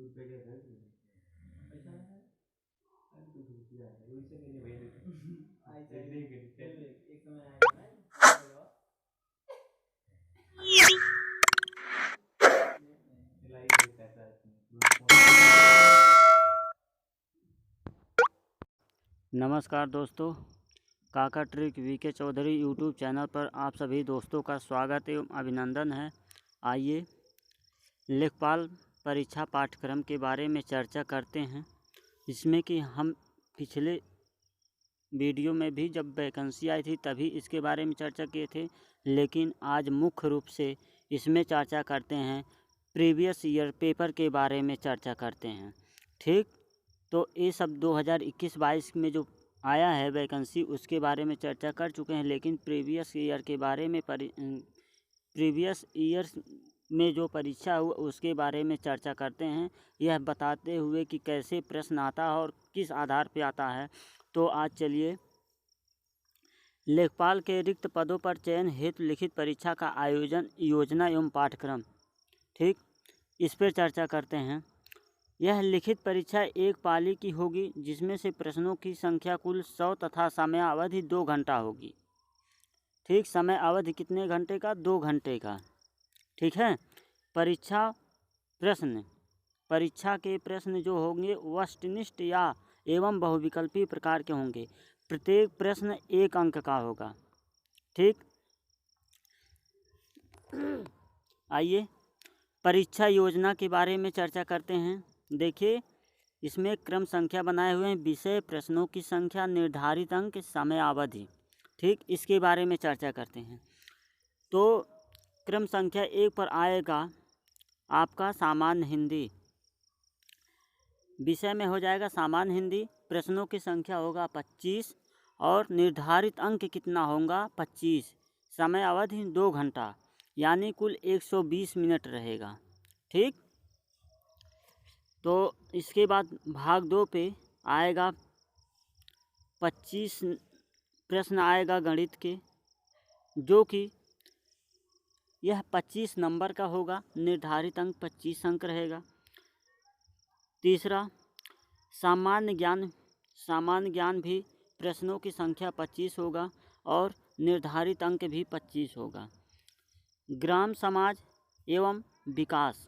एक समय आएगा ना नमस्कार दोस्तों, Kaka trick VK Chaudhary YouTube channel पर आप सभी दोस्तों का स्वागत एवं अभिनंदन है। आइए लेखपाल परीक्षा पाठ्यक्रम के बारे में चर्चा करते हैं। इसमें कि हम पिछले वीडियो में भी जब वैकेंसी आई थी तभी इसके बारे में चर्चा किए थे, लेकिन आज मुख्य रूप से इसमें चर्चा करते हैं, प्रीवियस ईयर पेपर के बारे में चर्चा करते हैं। ठीक, तो ये सब 2021-22 में जो आया है वैकेंसी उसके बारे में चर्चा कर चुके हैं, लेकिन प्रीवियस ईयर के बारे में प्रीवियस ईयर में जो परीक्षा हुआ उसके बारे में चर्चा करते हैं, यह बताते हुए कि कैसे प्रश्न आता है और किस आधार पर आता है। तो आज चलिए लेखपाल के रिक्त पदों पर चयन हेतु लिखित परीक्षा का आयोजन, योजना एवं पाठ्यक्रम, ठीक, इस पर चर्चा करते हैं। यह लिखित परीक्षा एक पाली की होगी जिसमें से प्रश्नों की संख्या कुल 100 तथा समय अवधि 2 घंटा होगी। ठीक, समय अवधि कितने घंटे का? 2 घंटे का। ठीक है। परीक्षा के प्रश्न जो होंगे वस्तुनिष्ठ या एवं बहुविकल्पी प्रकार के होंगे। प्रत्येक प्रश्न 1 अंक का होगा। ठीक, आइए परीक्षा योजना के बारे में चर्चा करते हैं। देखिए, इसमें क्रम संख्या बनाए हुए हैं, विषय, प्रश्नों की संख्या, निर्धारित अंक, समय अवधि। ठीक, इसके बारे में चर्चा करते हैं। तो क्रम संख्या 1 पर आएगा आपका सामान्य हिंदी। विषय में हो जाएगा सामान्य हिंदी, प्रश्नों की संख्या होगा 25 और निर्धारित अंक कितना होगा? 25। समय अवधि 2 घंटा, यानी कुल 120 मिनट रहेगा। ठीक, तो इसके बाद भाग 2 पे आएगा 25 प्रश्न आएगा गणित के, जो कि यह 25 नंबर का होगा, निर्धारित अंक 25 अंक रहेगा। तीसरा सामान्य ज्ञान भी प्रश्नों की संख्या 25 होगा और निर्धारित अंक भी 25 होगा। ग्राम समाज एवं विकास,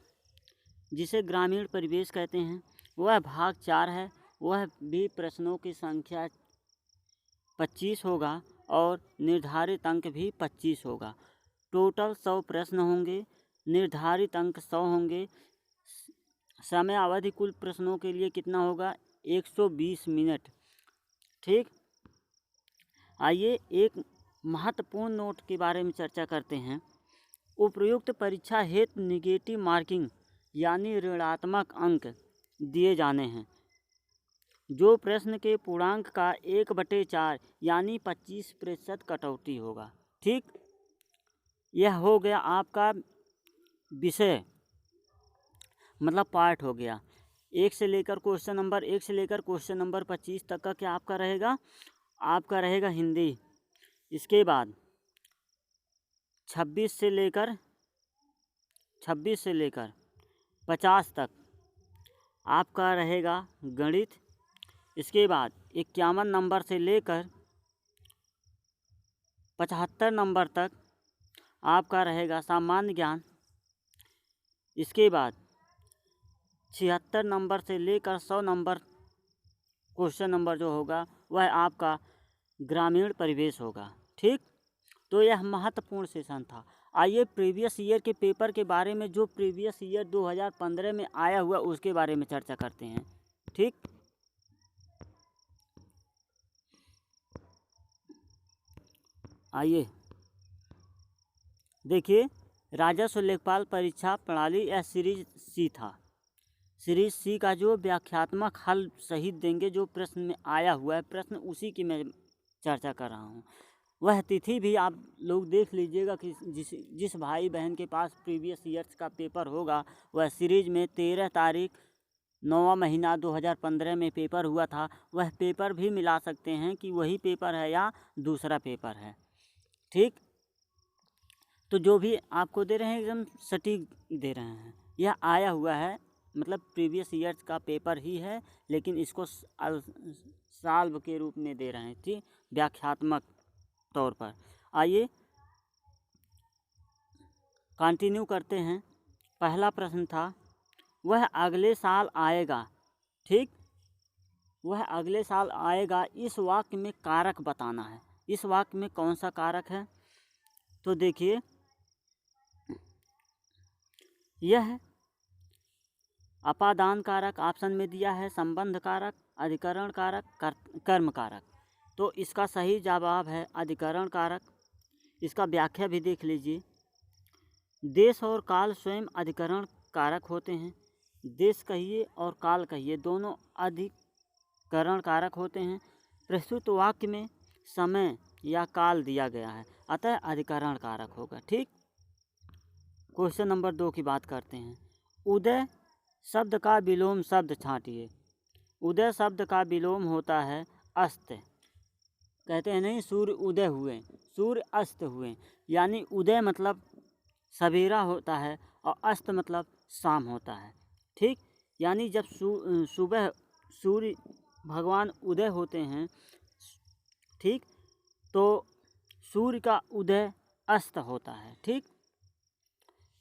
जिसे ग्रामीण परिवेश कहते हैं, वह भाग 4 है। वह भी प्रश्नों की संख्या 25 होगा और निर्धारित अंक भी 25 होगा। टोटल 100 प्रश्न होंगे, निर्धारित अंक 100 होंगे। समय अवधि कुल प्रश्नों के लिए कितना होगा? 120 मिनट। ठीक, आइए एक महत्वपूर्ण नोट के बारे में चर्चा करते हैं। उपयुक्त परीक्षा हेतु निगेटिव मार्किंग यानी ऋणात्मक अंक दिए जाने हैं। जो प्रश्न के पूर्णांक का 1/4 यानी 25% कटौती होगा। ठीक, यह हो गया आपका विषय, मतलब पार्ट हो गया। 1 से लेकर क्वेश्चन नंबर 1 से लेकर क्वेश्चन नंबर 25 तक का क्या आपका रहेगा? आपका रहेगा हिंदी। इसके बाद 26 से लेकर 50 तक आपका रहेगा गणित। इसके बाद 51 नंबर से लेकर 75 नंबर तक आपका रहेगा सामान्य ज्ञान। इसके बाद 76 नंबर से लेकर 100 नंबर क्वेश्चन नंबर जो होगा वह आपका ग्रामीण परिवेश होगा। ठीक, तो यह महत्वपूर्ण सेशन था। आइए प्रीवियस ईयर के पेपर के बारे में, जो प्रीवियस ईयर 2015 में आया हुआ उसके बारे में चर्चा करते हैं। ठीक, आइए देखिए, राजस्व लेखपाल परीक्षा प्रणाली यह सीरीज सी था। सीरीज सी का जो व्याख्यात्मक हल सहित देंगे, जो प्रश्न में आया हुआ है प्रश्न, उसी की मैं चर्चा कर रहा हूँ। वह तिथि भी आप लोग देख लीजिएगा कि जिस भाई बहन के पास प्रीवियस ईयर्स का पेपर होगा, वह सीरीज में 13 तारीख 9वां महीना 2015 में पेपर हुआ था, वह पेपर भी मिला सकते हैं कि वही पेपर है या दूसरा पेपर है। ठीक, तो जो भी आपको दे रहे हैं एकदम सटीक दे रहे हैं। यह आया हुआ है मतलब प्रीवियस ईयर्स का पेपर ही है, लेकिन इसको सॉल्व के रूप में दे रहे हैं, ठीक, व्याख्यात्मक तौर पर। आइए कंटिन्यू करते हैं। पहला प्रश्न था, वह अगले साल आएगा, ठीक, वह अगले साल आएगा, इस वाक्य में कारक बताना है। इस वाक्य में कौन सा कारक है? तो देखिए, यह अपादान कारक ऑप्शन में दिया है, संबंध कारक, अधिकरण कारक, कर्म कारक। तो इसका सही जवाब है अधिकरण कारक। इसका व्याख्या भी देख लीजिए। देश और काल स्वयं अधिकरण कारक होते हैं। देश कहिए और काल कहिए, दोनों अधिकरण कारक होते हैं। प्रस्तुत वाक्य में समय या काल दिया गया है, अतः अधिकरण कारक होगा, ठीक। क्वेश्चन नंबर 2 की बात करते हैं। उदय शब्द का विलोम शब्द छांटिए। उदय शब्द का विलोम होता है अस्त। कहते हैं नहीं, सूर्य उदय हुए, सूर्य अस्त हुए, यानी उदय मतलब सवेरा होता है और अस्त मतलब शाम होता है, ठीक। यानी जब सुबह सूर्य भगवान उदय होते हैं, ठीक, तो सूर्य का उदय अस्त होता है, ठीक।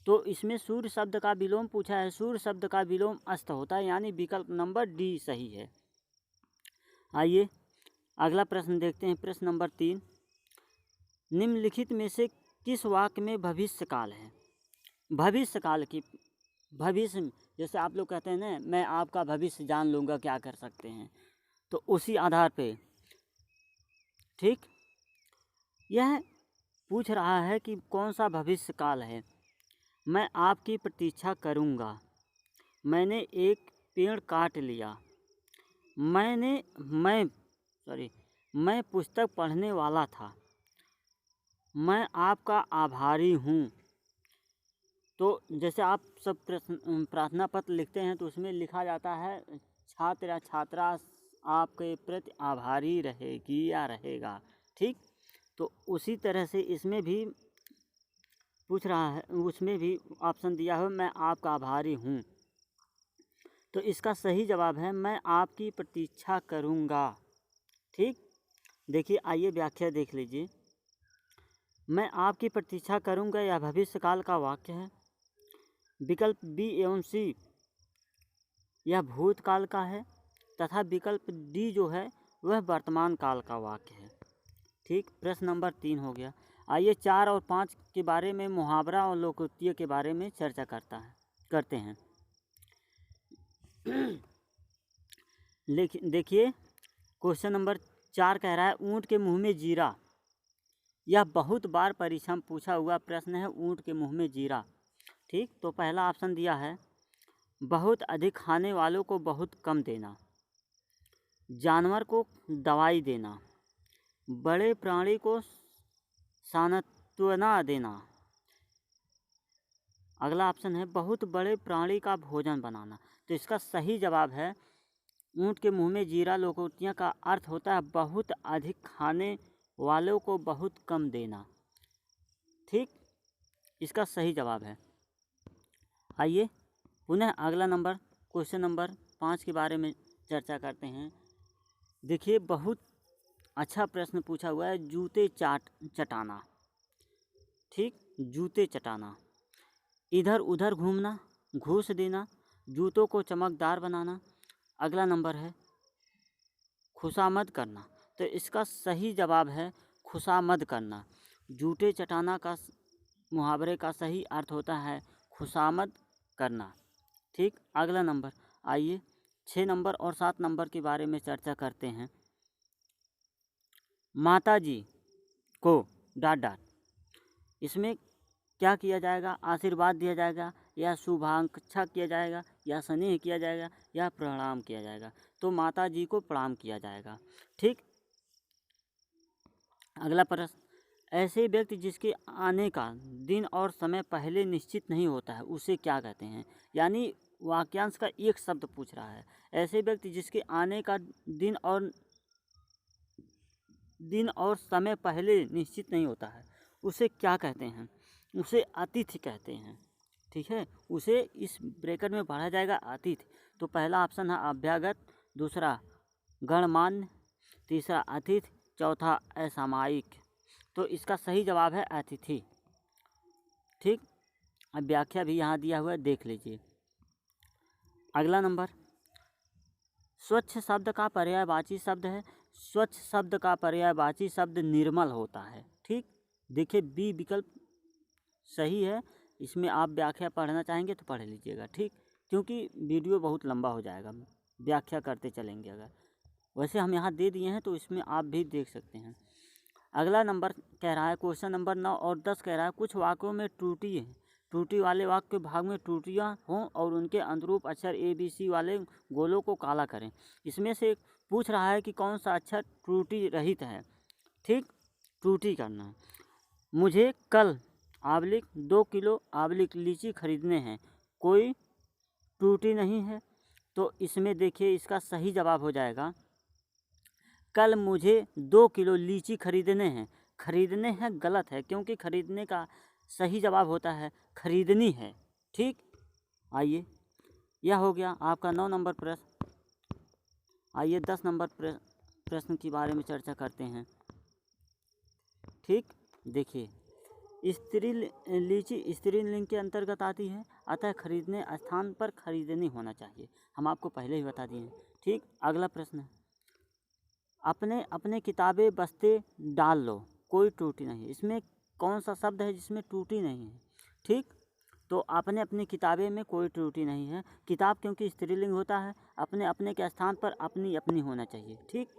तो इसमें सूर्य शब्द का विलोम पूछा है, सूर्य शब्द का विलोम अस्त होता है, यानी विकल्प नंबर डी सही है। आइए अगला प्रश्न देखते हैं। प्रश्न नंबर 3, निम्नलिखित में से किस वाक्य में भविष्य काल है? भविष्य काल की, भविष्य, जैसे आप लोग कहते हैं ना, मैं आपका भविष्य जान लूँगा, क्या कर सकते हैं, तो उसी आधार पे, ठीक, यह पूछ रहा है कि कौन सा भविष्य काल है। मैं आपकी प्रतीक्षा करूँगा, मैंने एक पेड़ काट लिया, मैं पुस्तक पढ़ने वाला था, मैं आपका आभारी हूँ। तो जैसे आप सब प्रार्थना पत्र लिखते हैं तो उसमें लिखा जाता है छात्र या छात्रा आपके प्रति आभारी रहेगी या रहेगा, ठीक। तो उसी तरह से इसमें भी पूछ रहा है, उसमें भी ऑप्शन दिया है मैं आपका आभारी हूँ। तो इसका सही जवाब है मैं आपकी प्रतीक्षा करूँगा, ठीक। देखिए, आइए व्याख्या देख लीजिए। मैं आपकी प्रतीक्षा करूँगा यह भविष्यकाल का वाक्य है। विकल्प बी एवं सी यह भूतकाल का है, तथा विकल्प डी जो है वह वर्तमान काल का वाक्य है, ठीक। प्रश्न नंबर 3 हो गया। आइए 4 और 5 के बारे में, मुहावरा और लोकोक्तियों के बारे में चर्चा करते हैं। देखिए, क्वेश्चन नंबर 4 कह रहा है ऊँट के मुंह में जीरा। यह बहुत बार परीक्षा में पूछा हुआ प्रश्न है, ऊँट के मुंह में जीरा, ठीक। तो पहला ऑप्शन दिया है बहुत अधिक खाने वालों को बहुत कम देना, जानवर को दवाई देना, बड़े प्राणी को सांत्वना देना। अगला ऑप्शन है बहुत बड़े प्राणी का भोजन बनाना। तो इसका सही जवाब है ऊँट के मुंह में जीरा लोकोक्तियाँ का अर्थ होता है बहुत अधिक खाने वालों को बहुत कम देना, ठीक। इसका सही जवाब है। आइए पुनः अगला नंबर, क्वेश्चन नंबर 5 के बारे में चर्चा करते हैं। देखिए, बहुत अच्छा प्रश्न पूछा हुआ है, जूते चटाना, ठीक, जूते चटाना, इधर उधर घूमना, घूस देना, जूतों को चमकदार बनाना। अगला नंबर है खुशामद करना। तो इसका सही जवाब है खुशामद करना। जूते चटाना का मुहावरे का सही अर्थ होता है खुशामद करना, ठीक। अगला नंबर, आइए 6 नंबर और 7 नंबर के बारे में चर्चा करते हैं। माता जी को डांट, इसमें क्या किया जाएगा? आशीर्वाद दिया जाएगा या शुभाकांक्षा किया जाएगा या स्नेह किया जाएगा या प्रणाम किया जाएगा? तो माता जी को प्रणाम किया जाएगा, ठीक। अगला प्रश्न, ऐसे व्यक्ति जिसके आने का दिन और समय पहले निश्चित नहीं होता है उसे क्या कहते हैं? यानी वाक्यांश का एक शब्द पूछ रहा है। ऐसे व्यक्ति जिसके आने का दिन और समय पहले निश्चित नहीं होता है उसे क्या कहते हैं? उसे अतिथि कहते हैं, ठीक है, उसे इस ब्रैकेट में पढ़ा जाएगा अतिथि। तो पहला ऑप्शन है अभ्यागत, दूसरा गणमान्य, तीसरा अतिथि, चौथा असामयिक। तो इसका सही जवाब है अतिथि। ठीक, अब व्याख्या भी यहाँ दिया हुआ है, देख लीजिए। अगला नंबर, स्वच्छ शब्द का पर्यायवाची शब्द है। स्वच्छ शब्द का पर्यायवाची शब्द निर्मल होता है। ठीक, देखिए बी विकल्प सही है। इसमें आप व्याख्या पढ़ना चाहेंगे तो पढ़ लीजिएगा। ठीक, क्योंकि वीडियो बहुत लंबा हो जाएगा, व्याख्या करते चलेंगे अगर। वैसे हम यहाँ दे दिए हैं तो इसमें आप भी देख सकते हैं। अगला नंबर कह रहा है, क्वेश्चन नंबर 9 और 10 कह रहा है, कुछ वाक्यों में त्रुटि है। त्रुटि वाले वाक्य के भाग में त्रुटियाँ हों और उनके अनुरूप अक्षर ABC वाले गोलों को काला करें। इसमें से पूछ रहा है कि कौन सा अक्षर त्रुटि रहित है। ठीक, त्रुटि करना है। मुझे कल (2 किलो) लीची खरीदने हैं, कोई त्रुटि नहीं है। तो इसमें देखिए इसका सही जवाब हो जाएगा, कल मुझे 2 किलो लीची खरीदने हैं। खरीदने हैं गलत है, क्योंकि खरीदने का सही जवाब होता है खरीदनी है। ठीक, आइए, यह हो गया आपका 9 नंबर प्रश्न। आइए 10 नंबर प्रश्न के बारे में चर्चा करते हैं। ठीक, देखिए, लीची स्त्रीलिंग के अंतर्गत आती है, अतः खरीदने स्थान पर खरीदनी होना चाहिए। हम आपको पहले ही बता दिए हैं। ठीक, अगला प्रश्न है, अपने अपने किताबें बस्ते डाल लो, कोई त्रुटि नहीं। इसमें कौन सा शब्द है जिसमें त्रुटि नहीं है। ठीक, तो अपने अपनी किताबें में कोई त्रुटि नहीं है। किताब क्योंकि स्त्रीलिंग होता है, अपने अपने के स्थान पर अपनी अपनी होना चाहिए। ठीक,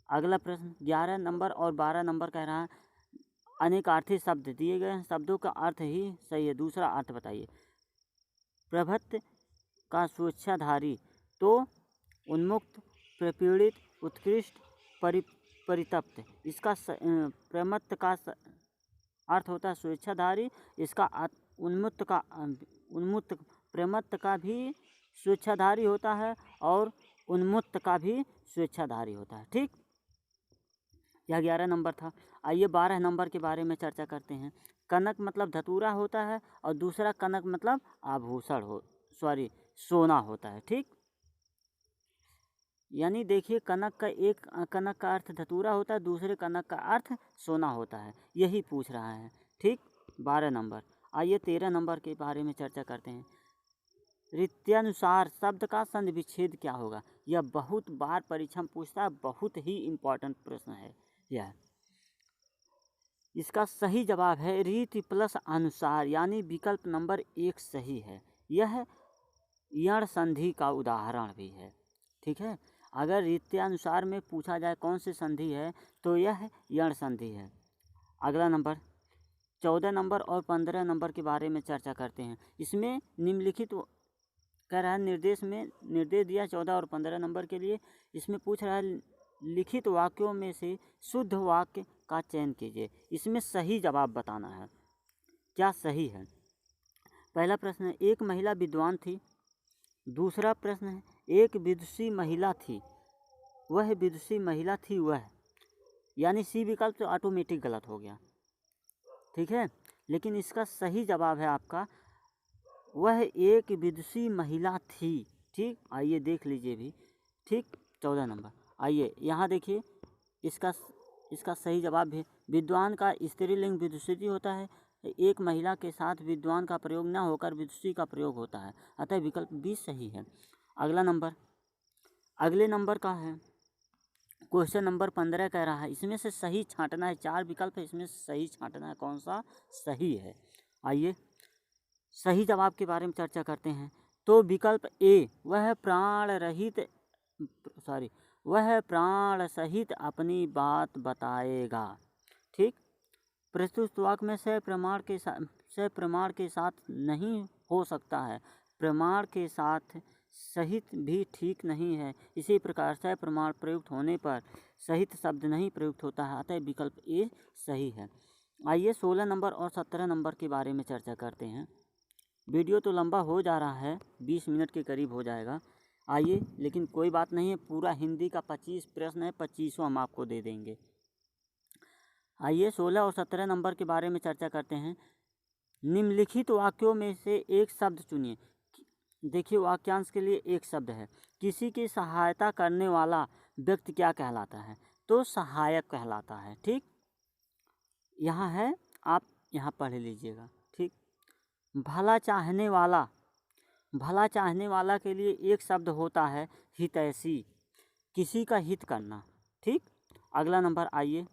अगला प्रश्न 11 नंबर और 12 नंबर कह रहा है, अनेकार्थी शब्द दिए गए हैं, शब्दों का अर्थ ही सही है, दूसरा अर्थ बताइए। प्रभुत्व का स्वेच्छाधारी, तो उन्मुक्त, प्रपीड़ित, उत्कृष्ट, परितप्त। इसका प्रमत्त का अर्थ होता है स्वेच्छाधारी। इसका उन्मुक्त प्रमत्त का भी स्वेच्छाधारी होता है और उन्मुक्त का भी स्वेच्छाधारी होता है। ठीक, यह 11 नंबर था। आइए 12 नंबर के बारे में चर्चा करते हैं। कनक मतलब धतूरा होता है और दूसरा कनक मतलब आभूषण सोना होता है। ठीक, यानी देखिए कनक का एक कनक का अर्थ धतूरा होता है, दूसरे कनक का अर्थ सोना होता है, यही पूछ रहा है। ठीक, 12 नंबर। आइए 13 नंबर के बारे में चर्चा करते हैं। रीत्यानुसार शब्द का संधि विच्छेद क्या होगा। यह बहुत बार परीक्षा में पूछता है, बहुत ही इम्पोर्टेंट प्रश्न है यह। इसका सही जवाब है रीति प्लस अनुसार, यानी विकल्प नंबर 1 सही है। यह यण संधि का उदाहरण भी है। ठीक है, अगर रीत्यानुसार में पूछा जाए कौन सी संधि है तो यह यण संधि है। अगला नंबर 14 नंबर और 15 नंबर के बारे में चर्चा करते हैं। इसमें निम्नलिखित कह रहा है, निर्देश दिया 14 और 15 नंबर के लिए। इसमें पूछ रहा है लिखित वाक्यों में से शुद्ध वाक्य का चयन कीजिए। इसमें सही जवाब बताना है, क्या सही है। पहला प्रश्न है, एक महिला विद्वान थी। दूसरा प्रश्न है, एक विदुषी महिला थी। वह विदुषी महिला थी वह, यानी सी विकल्प तो ऑटोमेटिक गलत हो गया। ठीक है, लेकिन इसका सही जवाब है आपका वह एक विदुषी महिला थी। ठीक, आइए देख लीजिए भी। ठीक, 14 नंबर। आइए यहाँ देखिए, इसका सही जवाब है विद्वान का स्त्रीलिंग विदुषी होता है। एक महिला के साथ विद्वान का प्रयोग न होकर विदुषी का प्रयोग होता है, अतः विकल्प बी सही है। अगला नंबर, अगले नंबर का है क्वेश्चन नंबर 15 कह रहा है, इसमें से सही छांटना है। 4 विकल्प है, इसमें सही छांटना है, कौन सा सही है। आइए सही जवाब के बारे में चर्चा करते हैं। तो विकल्प ए, वह प्राण सहित अपनी बात बताएगा। ठीक, प्रस्तुत वाक्य में सप्रमाण के साथ नहीं हो सकता है, प्रमाण के साथ सहित भी ठीक नहीं है। इसी प्रकार सप्रमाण प्रयुक्त होने पर सहित शब्द नहीं प्रयुक्त होता है, अतः विकल्प ए सही है। आइए 16 नंबर और 17 नंबर के बारे में चर्चा करते हैं। वीडियो तो लंबा हो जा रहा है, 20 मिनट के करीब हो जाएगा। आइए, लेकिन कोई बात नहीं है, पूरा हिंदी का 25 प्रश्न है, 25 हम आपको दे देंगे। आइए 16 और 17 नंबर के बारे में चर्चा करते हैं। निम्नलिखित वाक्यों में से एक शब्द चुनिए। देखिए वाक्यांश के लिए एक शब्द है। किसी की सहायता करने वाला व्यक्ति क्या कहलाता है? तो सहायक कहलाता है। ठीक, यहाँ है, आप यहाँ पढ़ लीजिएगा। ठीक, भला चाहने वाला, भला चाहने वाला के लिए एक शब्द होता है हितैषी, किसी का हित करना। ठीक, अगला नंबर आइए,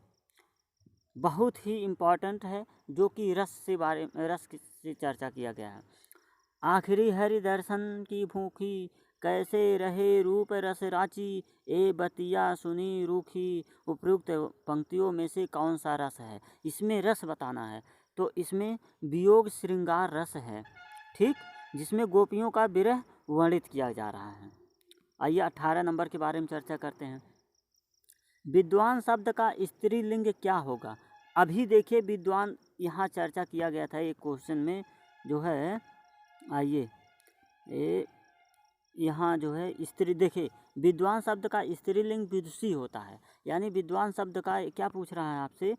बहुत ही इम्पॉर्टेंट है, जो कि रस से चर्चा किया गया है। आखिरी हरि दर्शन की भूखी, कैसे रहे रूप रस राची, ए बतिया सुनी रूखी। उपयुक्त पंक्तियों में से कौन सा रस है? इसमें रस बताना है, तो इसमें वियोग श्रृंगार रस है। ठीक, जिसमें गोपियों का विरह वर्णित किया जा रहा है। आइए 18 नंबर के बारे में चर्चा करते हैं। विद्वान शब्द का स्त्रीलिंग क्या होगा? अभी देखिए विद्वान यहाँ चर्चा किया गया था एक क्वेश्चन में जो है, आइए यहाँ जो है स्त्री, देखिए विद्वान शब्द का स्त्रीलिंग विदुषी होता है। यानी विद्वान शब्द का क्या पूछ रहा है आपसे?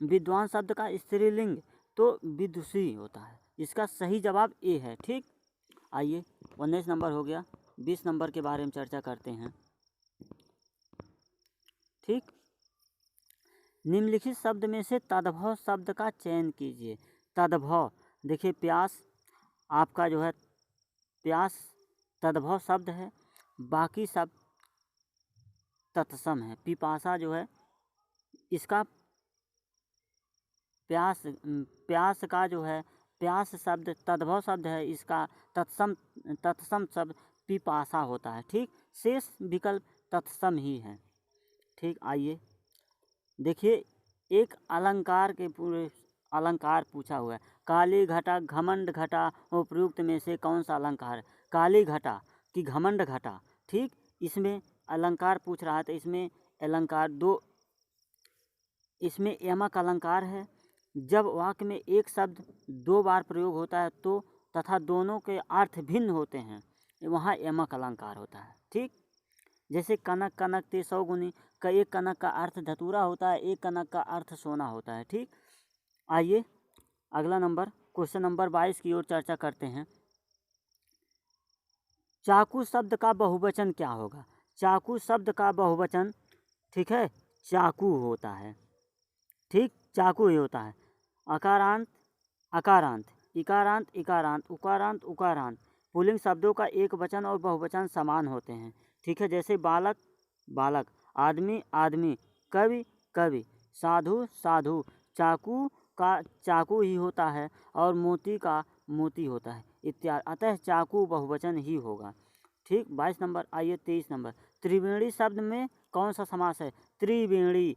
विद्वान शब्द का स्त्रीलिंग तो विदुषी होता है। इसका सही जवाब ए है। ठीक, आइए 19 नंबर हो गया, 20 नंबर के बारे में चर्चा करते हैं। ठीक, निम्नलिखित शब्द में से तद्भव शब्द का चयन कीजिए। तद्भव, देखिए प्यास, आपका जो है प्यास तद्भव शब्द है, बाकी सब तत्सम है। पिपासा जो है इसका प्यास का जो है प्यास शब्द तद्भव शब्द है, इसका तत्सम शब्द पिपासा होता है। ठीक, शेष विकल्प तत्सम ही है। ठीक, आइए देखिए एक अलंकार के पूरे अलंकार पूछा हुआ है। काली घटा घमंड घटा, उपयुक्त में से कौन सा अलंकार है? काली घटा कि घमंड घटा। ठीक, इसमें अलंकार पूछ रहा है, तो इसमें अलंकार दो, इसमें यमक अलंकार है। जब वाक्य में एक शब्द दो बार प्रयोग होता है तो तथा दोनों के अर्थ भिन्न होते हैं, वहाँ यमक अलंकार होता है। ठीक, जैसे कनक कनक ते सौगुनी का एक कनक का अर्थ धतूरा होता है, एक कनक का अर्थ सोना होता है। ठीक, आइए अगला नंबर क्वेश्चन नंबर 22 की ओर चर्चा करते हैं। चाकू शब्द का बहुवचन क्या होगा? चाकू शब्द का बहुवचन, ठीक है, चाकू होता है। ठीक, चाकू ही होता है। अकारांत अकारांत, इकारांत इकारांत, उकारांत उकारांत, पुल्लिंग शब्दों का एक वचन और बहुवचन समान होते हैं। ठीक है, जैसे बालक बालक, आदमी आदमी, कवि कवि, साधु साधु। चाकू का चाकू ही होता है और मोती का मोती होता है इत्यादि, अतः चाकू बहुवचन ही होगा। ठीक, 22 नंबर। आइए 23 नंबर, त्रिवेणी शब्द में कौन सा समास है? त्रिवेणी,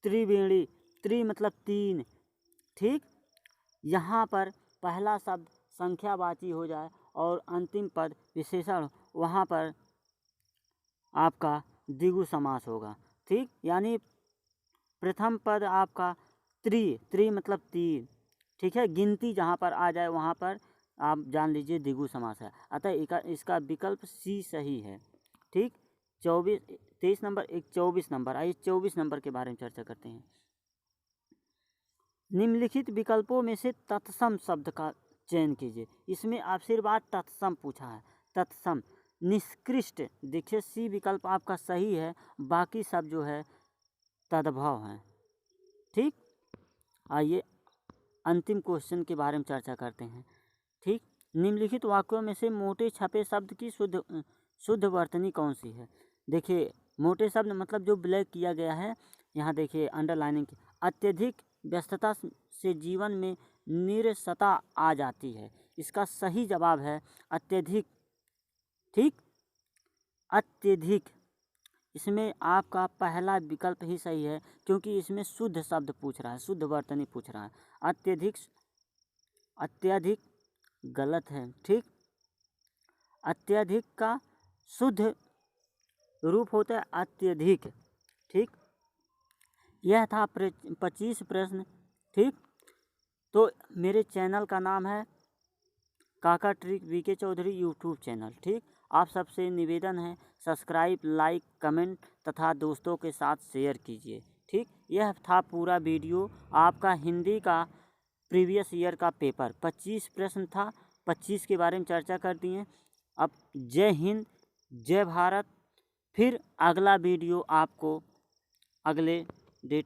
त्रिवेणी, त्रि मतलब तीन। ठीक, यहाँ पर पहला शब्द संख्यावाची हो जाए और अंतिम पद विशेषण, वहाँ पर आपका द्विगु समास होगा। ठीक, यानी प्रथम पद आपका त्रि मतलब तीन। ठीक है, गिनती जहाँ पर आ जाए वहाँ पर आप जान लीजिए द्विगु समास है, अतः इसका विकल्प सी सही है। ठीक, 23 नंबर 24 नंबर। आइए 24 नंबर के बारे में चर्चा करते हैं। निम्नलिखित विकल्पों में से तत्सम शब्द का चयन कीजिए। इसमें आशीर्वाद तत्सम पूछा है। तत्सम निष्कृष्ट, देखिए सी विकल्प आपका सही है, बाकी सब जो है तद्भव हैं। ठीक, आइए अंतिम क्वेश्चन के बारे में चर्चा करते हैं। ठीक, निम्नलिखित वाक्यों में से मोटे छपे शब्द की शुद्ध वर्तनी कौन सी है? देखिए मोटे शब्द मतलब जो ब्लैक किया गया है, यहाँ देखिए अंडरलाइनिंग की। अत्यधिक व्यस्तता से जीवन में नीरसता आ जाती है, इसका सही जवाब है अत्यधिक। ठीक, अत्यधिक, इसमें आपका पहला विकल्प ही सही है, क्योंकि इसमें शुद्ध शब्द पूछ रहा है, शुद्ध वर्तनी पूछ रहा है। अत्यधिक, अत्यधिक गलत है। ठीक, अत्यधिक का शुद्ध रूप होता है अत्यधिक। ठीक, यह था 25 प्रश्न। ठीक, तो मेरे चैनल का नाम है Kaka trick VK Chaudhary YouTube channel. ठीक, आप सबसे निवेदन है सब्सक्राइब, लाइक, कमेंट तथा दोस्तों के साथ शेयर कीजिए। ठीक, यह था पूरा वीडियो आपका हिंदी का प्रीवियस ईयर का पेपर 25 प्रश्न था, 25 के बारे में चर्चा कर दिए। अब जय हिंद, जय भारत। फिर अगला वीडियो आपको अगले डेट